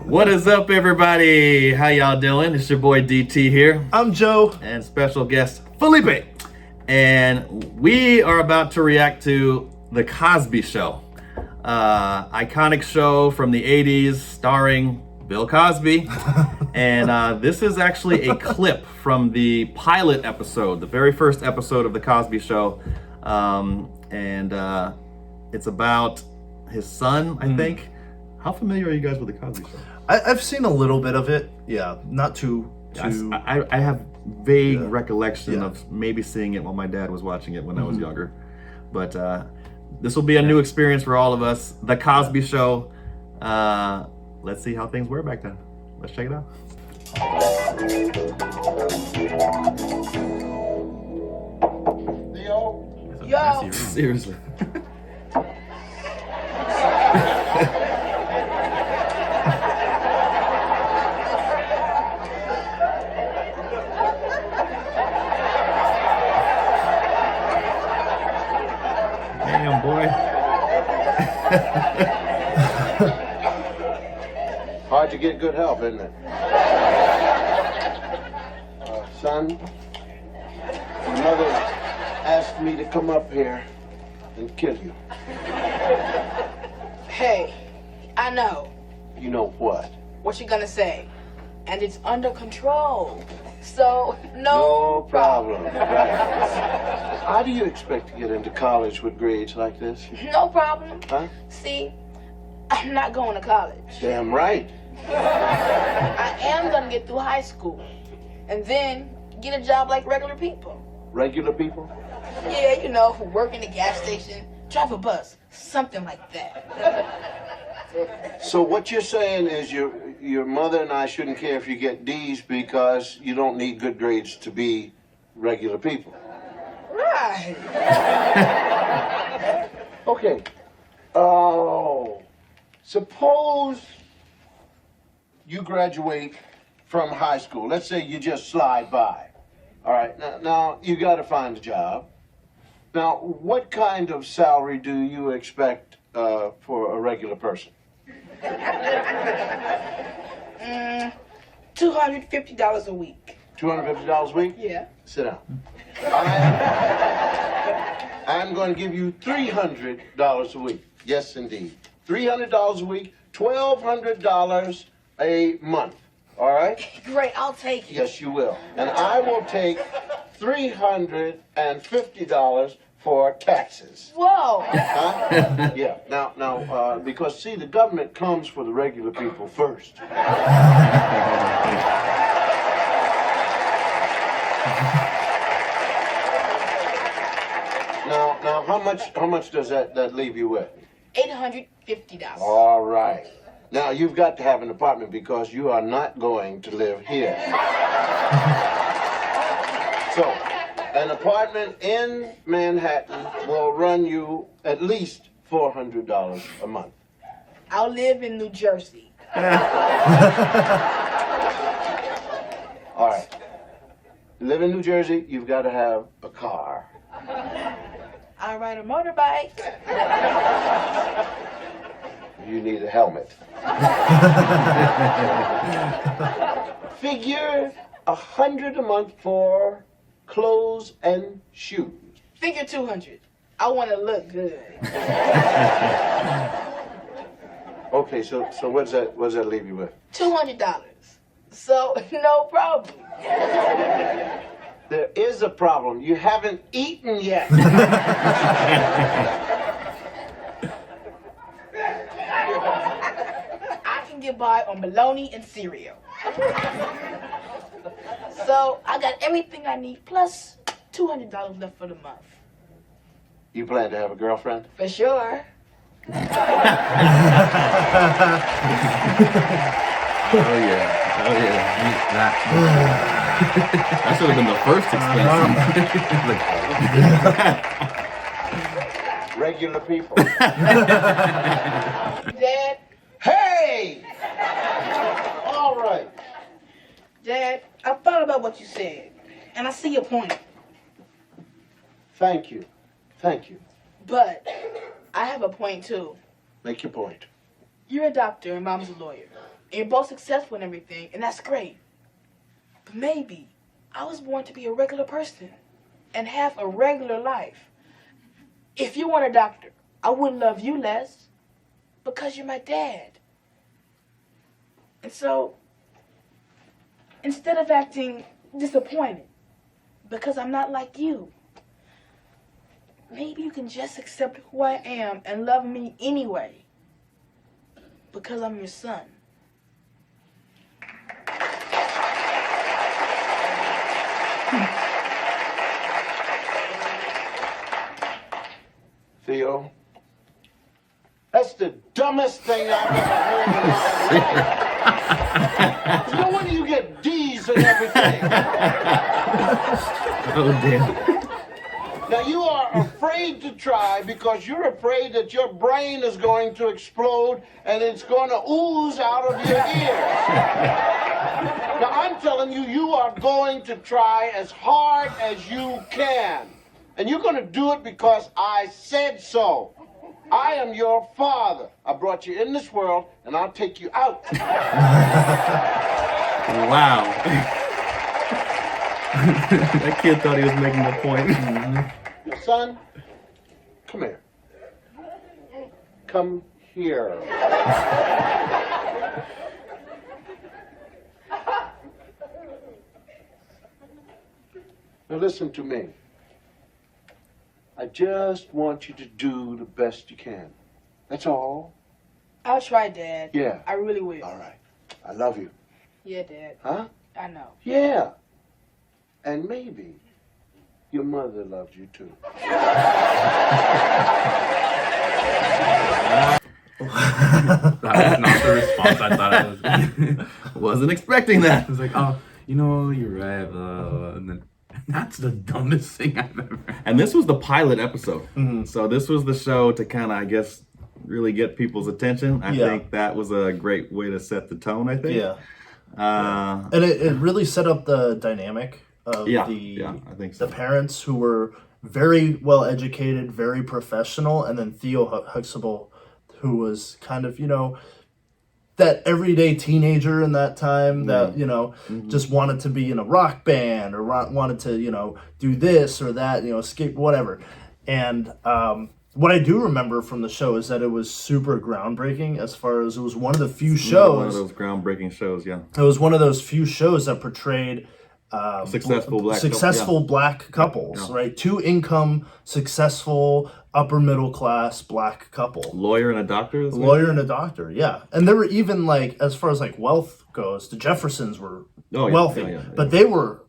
What is up, everybody? How y'all doing? It's your boy DT here. I'm Joe. And special guest Felipe. And we are about to react to The Cosby Show. Iconic show from the 80s starring Bill Cosby. And this is actually a clip from the pilot episode, the very first episode of The Cosby Show. It's about his son, I think. How familiar are you guys with The Cosby Show? I've seen a little bit of it. Yeah, not too. I have vague recollection of maybe seeing it while my dad was watching it when I was younger. But this will be a new experience for all of us. The Cosby Show. Let's see how things were back then. Let's check it out. Theo? Yo! Seriously. Damn, boy. Hard to get good help, isn't it? Son, your mother asked me to come up here and kill you. Hey, I know. You know what? What you gonna say? And it's under control. So, no problem. Right. How do you expect to get into college with grades like this? No problem. Huh? See, I'm not going to college. Damn right. I am gonna get through high school and then get a job like regular people. Regular people? Yeah, you know, work in the gas station, drive a bus, something like that. So what you're saying is your mother and I shouldn't care if you get D's because you don't need good grades to be regular people. Right. Okay. Oh, suppose you graduate from high school. Let's say you just slide by. All right, now you got to find a job. Now, what kind of salary do you expect for a regular person? $250 a week. $250 a week? Yeah. Sit down. I'm going to give you $300 a week. Yes, indeed. $300 a week, $1,200 a month. All right? Great, I'll take it. Yes, you will. And I will take $350 for taxes. Whoa. Huh? Yeah. Now, because see, the government comes for the regular people first. Now, how much does that leave you with? $850. All right. Now, you've got to have an apartment because you are not going to live here. So, an apartment in Manhattan will run you at least $400 a month. I'll live in New Jersey. All right. You live in New Jersey, you've got to have a car. I ride a motorbike. You need a helmet. Figure $100 a month for clothes and shoes. Figure 200. I want to look good. Okay, so what does that leave you with? $200. So no problem. There is a problem. You haven't eaten yet. I can get by on bologna and cereal. So I got everything I need plus $200 left for the month. You plan to have a girlfriend? For sure. Oh yeah. Oh yeah. That should have been the first expense. Regular people. Dad, Hey! All right. Dad, I thought about what you said, and I see your point. Thank you. Thank you. But I have a point too. Make your point. You're a doctor and Mom's a lawyer. and you're both successful and everything, and that's great. But maybe I was born to be a regular person and have a regular life. If you weren't a doctor, I wouldn't love you less because you're my dad. And so, instead of acting disappointed because I'm not like you, maybe you can just accept who I am and love me anyway because I'm your son. Theo, that's the dumbest thing I've ever heard. No wonder you get D's and everything. Oh, damn. Now you are afraid to try because you're afraid that your brain is going to explode and it's going to ooze out of your ears. Now I'm telling you, you are going to try as hard as you can. And you're going to do it because I said so. I am your father. I brought you in this world, and I'll take you out. Wow. That kid thought he was making a point. Your son, come here. Come here. Now listen to me. I just want you to do the best you can. That's all. I'll try, Dad. Yeah. I really will. All right. I love you. Yeah, Dad. Huh? I know. Yeah. And maybe your mother loves you too. That was not the response I thought I was. Wasn't expecting that. I was like, oh, you know, you're right. And then that's the dumbest thing I've ever. And this was the pilot episode. Mm-hmm. So this was the show to kind of, I guess, really get people's attention. I think that was a great way to set the tone, I think. Yeah. And And it really set up the dynamic of I think so. the parents who were very well educated, very professional, and then Theo Huxtable, who was kind of, that everyday teenager in that time that, just wanted to be in a rock band or wanted to, do this or that, skate, whatever. And what I do remember from the show is that it was super groundbreaking as far as it was one of the few shows. One of those groundbreaking shows, yeah. It was one of those few shows that portrayed Successful black couples, right? Two income, successful, upper middle class black couple. Lawyer and a doctor? Lawyer and a doctor, yeah. And there were even as far as wealth goes, the Jeffersons were wealthy, but they were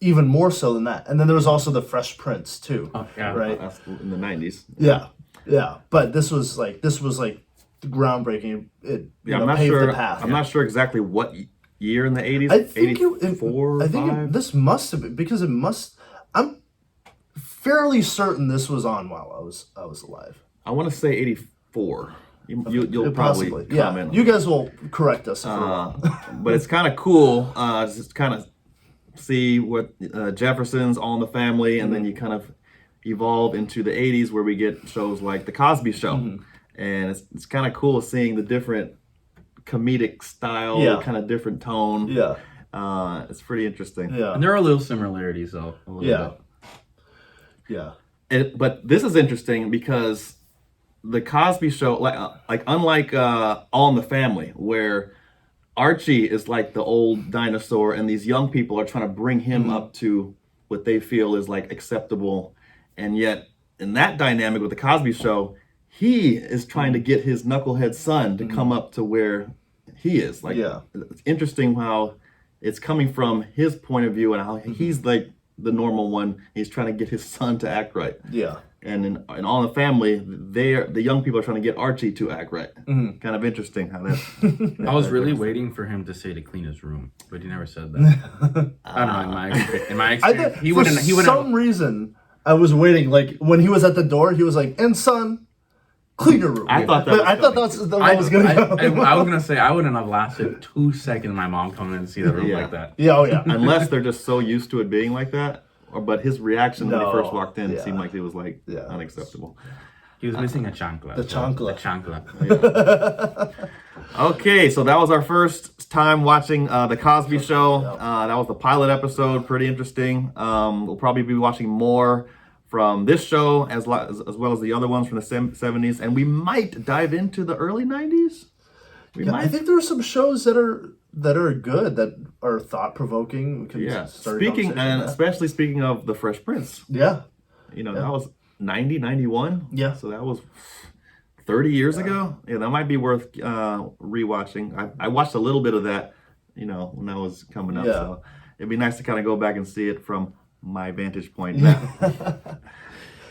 even more so than that. And then there was also the Fresh Prince too, right? That's in the 90s. Yeah. But this was groundbreaking. It I'm not paved sure. the path. I'm not sure exactly what year in the 80s. I think 84, this must have been because I'm fairly certain this was on while I was alive. I want to say 84. You'll probably Possibly. comment. Yeah, you guys will correct us if we're wrong. But it's kind of cool. Just kind of see what Jefferson's All in the Family, and then you kind of evolve into the 80s where we get shows like The Cosby Show, and it's kind of cool seeing the different comedic style, kind of different tone. Yeah. It's pretty interesting. Yeah. And there are little similarities, though. A little bit. Yeah. But this is interesting because the Cosby Show, unlike All in the Family, where Archie is like the old dinosaur, and these young people are trying to bring him up to what they feel is acceptable, and yet in that dynamic with the Cosby Show, he is trying to get his knucklehead son to come up to where he is. It's interesting how it's coming from his point of view and how he's the normal one. He's trying to get his son to act right. Yeah. And in All in the Family, the young people are trying to get Archie to act right. Kind of interesting how that. I was really waiting for him to say to clean his room, but he never said that. I don't know. In my experience, he wouldn't. For some reason, I was waiting. When he was at the door, he was like, "And son, clean your room." I thought that was was going to go. I was gonna say I wouldn't have lasted 2 seconds. My mom coming in and see the room like that. Yeah, oh yeah. Unless they're just so used to it being like that. But his reaction when he first walked in seemed like it was unacceptable. He was missing a chancla. The chancla. The chancla. Okay, so that was our first time watching the Cosby Show. That was the pilot episode. Pretty interesting. We'll probably be watching more from this show as well as the other ones from the 70s, and we might dive into the early 90s. I think there are some shows that are good, that are thought provoking. Especially speaking of the Fresh Prince. Yeah. That was 90, 91. Yeah. So that was 30 years ago. Yeah, that might be worth rewatching. I watched a little bit of that, when I was coming up. Yeah. So it'd be nice to kind of go back and see it from my vantage point now.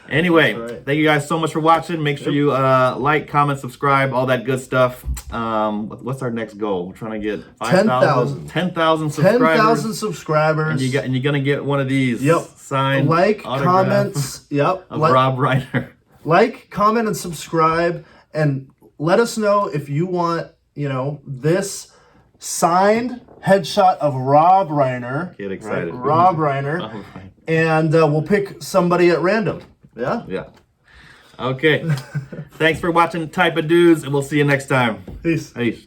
Anyway, thank you guys so much for watching. Make sure you like, comment, subscribe, all that good stuff. What's our next goal? We're trying to get 10,000 subscribers. 10,000 subscribers. And you're gonna get one of these signed comments. Of Rob Reiner. Like, comment, and subscribe, and let us know if you want, this signed headshot of Rob Reiner. Get excited. Right? Rob Reiner. And we'll pick somebody at random. Yeah? Yeah. Okay. Thanks for watching Type of Dudes, and we'll see you next time. Peace. Peace.